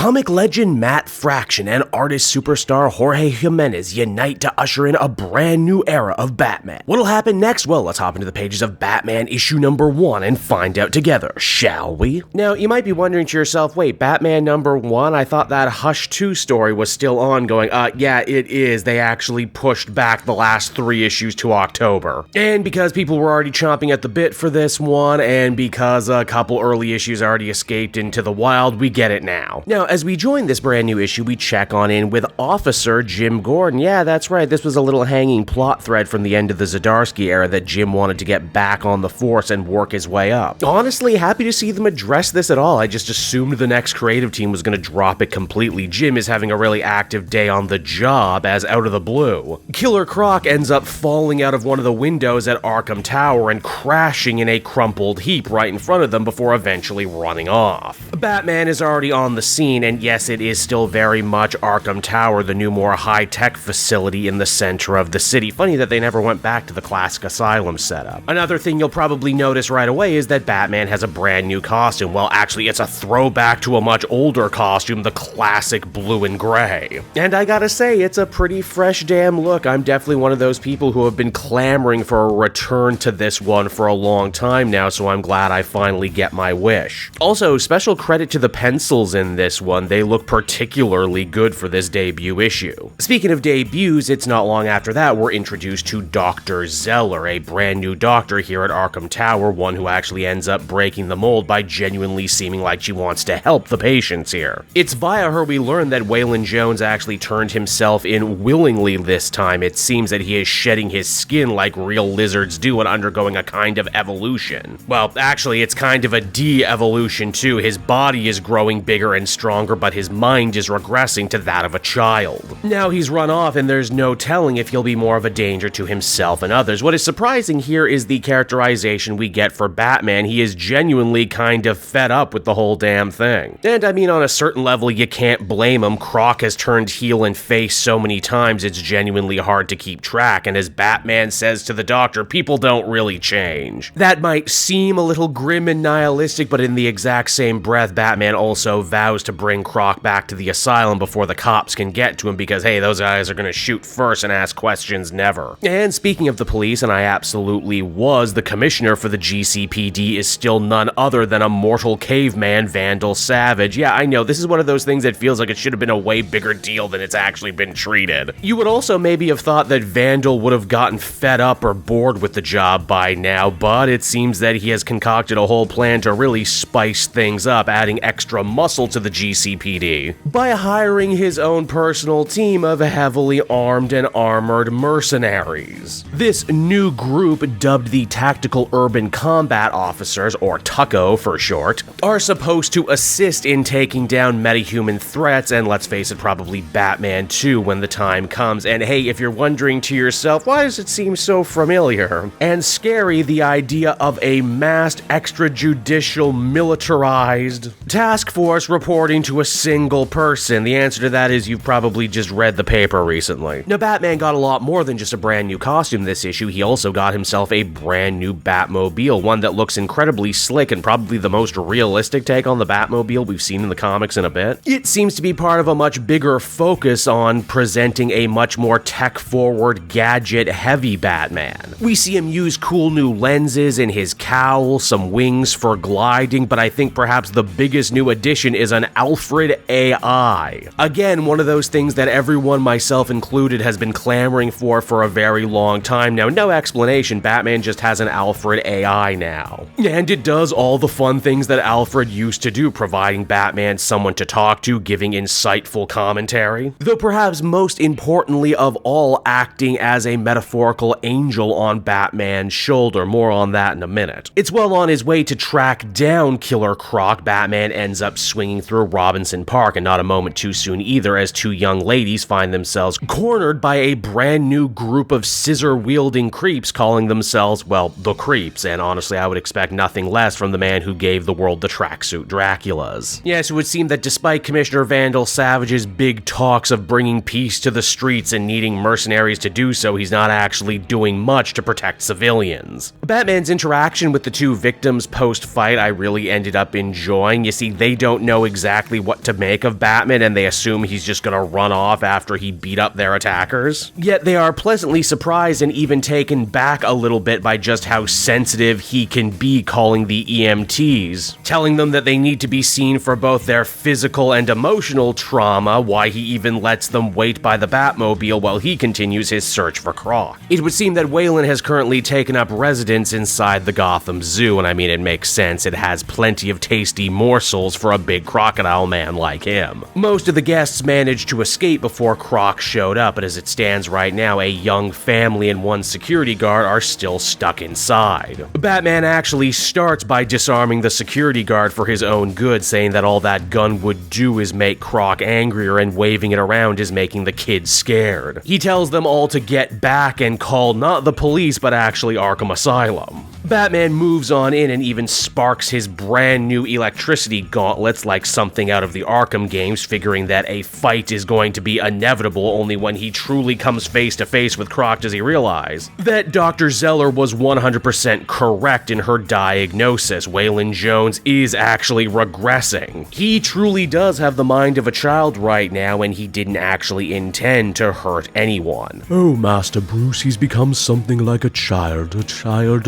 Comic legend Matt Fraction and artist superstar Jorge Jiménez unite to usher in a brand new era of Batman. What'll happen next? Well, let's hop into the pages of Batman issue number 1 and find out together, shall we? Now, you might be wondering to yourself, wait, Batman number 1? I thought that Hush 2 story was still ongoing. Yeah, it is. They actually pushed back the last 3 issues to October. And because people were already chomping at the bit for this one, and because a couple early issues already escaped into the wild, we get it now. Now, as we join this brand new issue, we check on in with Officer Jim Gordon. Yeah, that's right, this was a little hanging plot thread from the end of the Zdarsky era that Jim wanted to get back on the force and work his way up. Honestly, happy to see them address this at all. I just assumed the next creative team was going to drop it completely. Jim is having a really active day on the job, as out of the blue, Killer Croc ends up falling out of one of the windows at Arkham Tower and crashing in a crumpled heap right in front of them before eventually running off. Batman is already on the scene, and yes, it is still very much Arkham Tower, the new, more high-tech facility in the center of the city. Funny that they never went back to the classic asylum setup. Another thing you'll probably notice right away is that Batman has a brand new costume. Well, actually, it's a throwback to a much older costume, the classic blue and gray. And I gotta say, it's a pretty fresh damn look. I'm definitely one of those people who have been clamoring for a return to this one for a long time now, so I'm glad I finally get my wish. Also, special credit to the pencils in this one. They look particularly good for this debut issue. Speaking of debuts, it's not long after that we're introduced to Dr. Zeller, a brand new doctor here at Arkham Tower, one who actually ends up breaking the mold by genuinely seeming like she wants to help the patients here. It's via her we learn that Waylon Jones actually turned himself in willingly this time. It seems that he is shedding his skin like real lizards do and undergoing a kind of evolution. Well, actually, it's kind of a de-evolution too. His body is growing bigger and stronger, but his mind is regressing to that of a child. Now he's run off, and there's no telling if he'll be more of a danger to himself and others. What is surprising here is the characterization we get for Batman. He is genuinely kind of fed up with the whole damn thing. And I mean, on a certain level, you can't blame him. Croc has turned heel and face so many times, it's genuinely hard to keep track, and as Batman says to the Doctor, people don't really change. That might seem a little grim and nihilistic, but in the exact same breath, Batman also vows to bring Croc back to the asylum before the cops can get to him, because hey, those guys are gonna shoot first and ask questions never. And speaking of the police, and I absolutely was, the commissioner for the GCPD is still none other than a mortal caveman, Vandal Savage. Yeah, I know, this is one of those things that feels like it should have been a way bigger deal than it's actually been treated. You would also maybe have thought that Vandal would have gotten fed up or bored with the job by now, but it seems that he has concocted a whole plan to really spice things up, adding extra muscle to the GCPD by hiring his own personal team of heavily armed and armored mercenaries. This new group, dubbed the Tactical Urban Combat Officers, or TUCO for short, are supposed to assist in taking down metahuman threats, and let's face it, probably Batman too when the time comes. And hey, if you're wondering to yourself, why does it seem so familiar and scary, the idea of a massed, extrajudicial, militarized task force reporting to a single person? The answer to that is you've probably just read the paper recently. Now, Batman got a lot more than just a brand new costume this issue. He also got himself a brand new Batmobile, one that looks incredibly slick and probably the most realistic take on the Batmobile we've seen in the comics in a bit. It seems to be part of a much bigger focus on presenting a much more tech-forward, gadget-heavy Batman. We see him use cool new lenses in his cowl, some wings for gliding, but I think perhaps the biggest new addition is an Alfred AI. Again, one of those things that everyone, myself included, has been clamoring for a very long time now. No explanation, Batman just has an Alfred AI now. And it does all the fun things that Alfred used to do, providing Batman someone to talk to, giving insightful commentary, though perhaps most importantly of all, acting as a metaphorical angel on Batman's shoulder. More on that in a minute. It's well on his way to track down Killer Croc. Batman ends up swinging through Robinson Park, and not a moment too soon either, as two young ladies find themselves cornered by a brand new group of scissor-wielding creeps calling themselves, well, the Creeps, and honestly I would expect nothing less from the man who gave the world the tracksuit Draculas. Yes, it would seem that despite Commissioner Vandal Savage's big talks of bringing peace to the streets and needing mercenaries to do so, he's not actually doing much to protect civilians. Batman's interaction with the two victims post-fight I really ended up enjoying. You see, they don't know exactly exactly what to make of Batman, and they assume he's just gonna run off after he beat up their attackers. Yet they are pleasantly surprised and even taken back a little bit by just how sensitive he can be, calling the EMTs, telling them that they need to be seen for both their physical and emotional trauma, why he even lets them wait by the Batmobile while he continues his search for Croc. It would seem that Wayland has currently taken up residence inside the Gotham Zoo, and I mean, it makes sense. It has plenty of tasty morsels for a big crocodile man like him. Most of the guests managed to escape before Croc showed up, but as it stands right now, a young family and one security guard are still stuck inside. Batman actually starts by disarming the security guard for his own good, saying that all that gun would do is make Croc angrier, and waving it around is making the kids scared. He tells them all to get back and call not the police, but actually Arkham Asylum. Batman moves on in and even sparks his brand new electricity gauntlets like something out of the Arkham games, figuring that a fight is going to be inevitable. Only when he truly comes face to face with Croc does he realize that Dr. Zeller was 100% correct in her diagnosis. Waylon Jones is actually regressing. He truly does have the mind of a child right now, and he didn't actually intend to hurt anyone. Oh, Master Bruce, he's become something like a child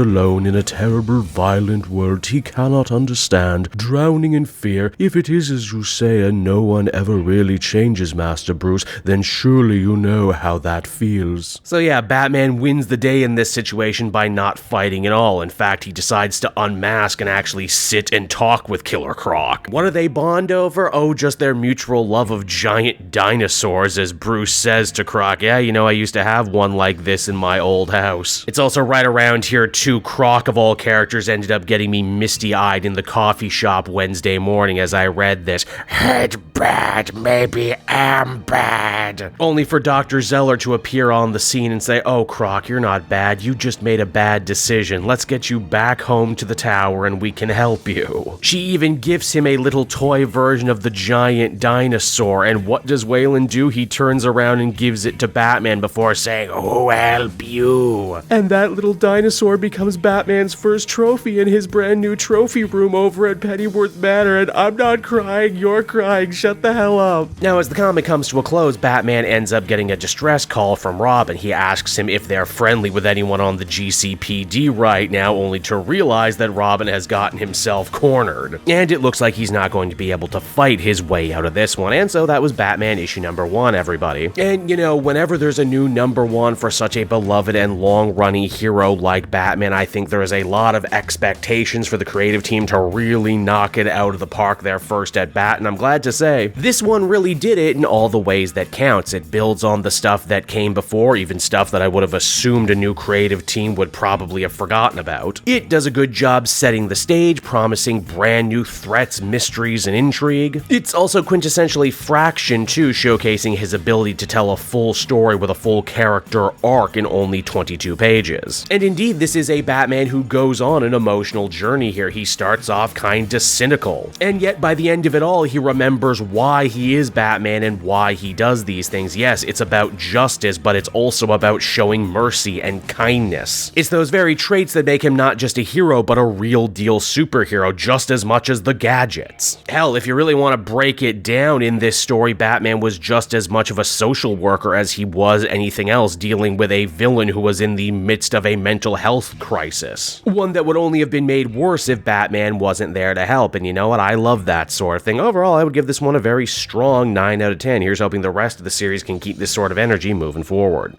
alone in a terrible, violent world he cannot understand, drowning in fear. If it is as you say and no one ever really changes, Master Bruce, then surely you know how that feels. So yeah, Batman wins the day in this situation by not fighting at all. In fact, he decides to unmask and actually sit and talk with Killer Croc. What do they bond over? Oh, just their mutual love of giant dinosaurs, as Bruce says to Croc, yeah, you know, I used to have one like this in my old house. It's also right around here too, Croc of all characters ended up getting me misty-eyed in the coffee shop Wednesday morning as I read this. Head bad, maybe am bad. Only for Dr. Zeller to appear on the scene and say, oh, Croc, you're not bad, you just made a bad decision. Let's get you back home to the tower and we can help you. She even gifts him a little toy version of the giant dinosaur, and what does Waylon do? He turns around and gives it to Batman before saying, who'll help you? And that little dinosaur becomes Batman's first trophy in his brand new trophy room over at Pennyworth Manor, and I'm not crying, you're crying, shut the hell up. Now, as the comic comes to a close, Batman ends up getting a distress call from Robin. He asks him if they're friendly with anyone on the GCPD right now, only to realize that Robin has gotten himself cornered. And it looks like he's not going to be able to fight his way out of this one, and so that was Batman issue number 1, everybody. And you know, whenever there's a new number 1 for such a beloved and long-running hero like Batman, I think there is a lot of expectations for the creative team to really knock it out of the park their first at bat, and I'm glad to say this one really did it in all the ways that counts. It builds on the stuff that came before, even stuff that I would have assumed a new creative team would probably have forgotten about. It does a good job setting the stage, promising brand new threats, mysteries, and intrigue. It's also quintessentially Fraction too, showcasing his ability to tell a full story with a full character arc in only 22 pages. And indeed, this is a Batman who goes on an emotional journey here. He starts off kinda cynical, and yet by the end of it all, he remembers why he is Batman and why he does these things. Yes, it's about justice, but it's also about showing mercy and kindness. It's those very traits that make him not just a hero, but a real deal superhero, just as much as the gadgets. Hell, if you really want to break it down, in this story, Batman was just as much of a social worker as he was anything else, dealing with a villain who was in the midst of a mental health crisis. One that would only have been made worse if Batman wasn't there to help, and you know what? I love that sort of thing. Overall, I would give this one a very strong 9 out of 10. Here's hoping the rest of the series can keep this sort of energy moving forward.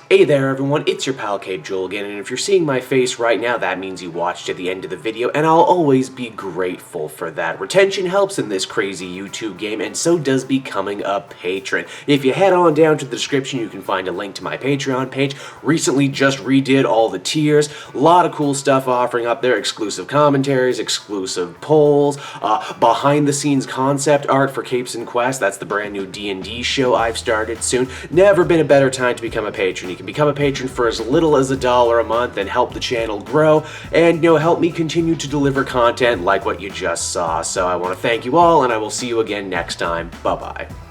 Hey there everyone, it's your pal Cape Joel again, and if you're seeing my face right now, that means you watched to the end of the video, and I'll always be grateful for that. Retention helps in this crazy YouTube game, and so does becoming a patron. If you head on down to the description, you can find a link to my Patreon page. Recently just redid all the tiers, a lot of cool stuff offering up there, exclusive commentaries, exclusive polls, behind the scenes concept art for Capes and Quest. That's the brand new D&D show I've started soon. Never been a better time to become a patron. You can become a patron for as little as $1 a month and help the channel grow, and help me continue to deliver content like what you just saw. So I want to thank you all, and I will see you again next time. Bye bye.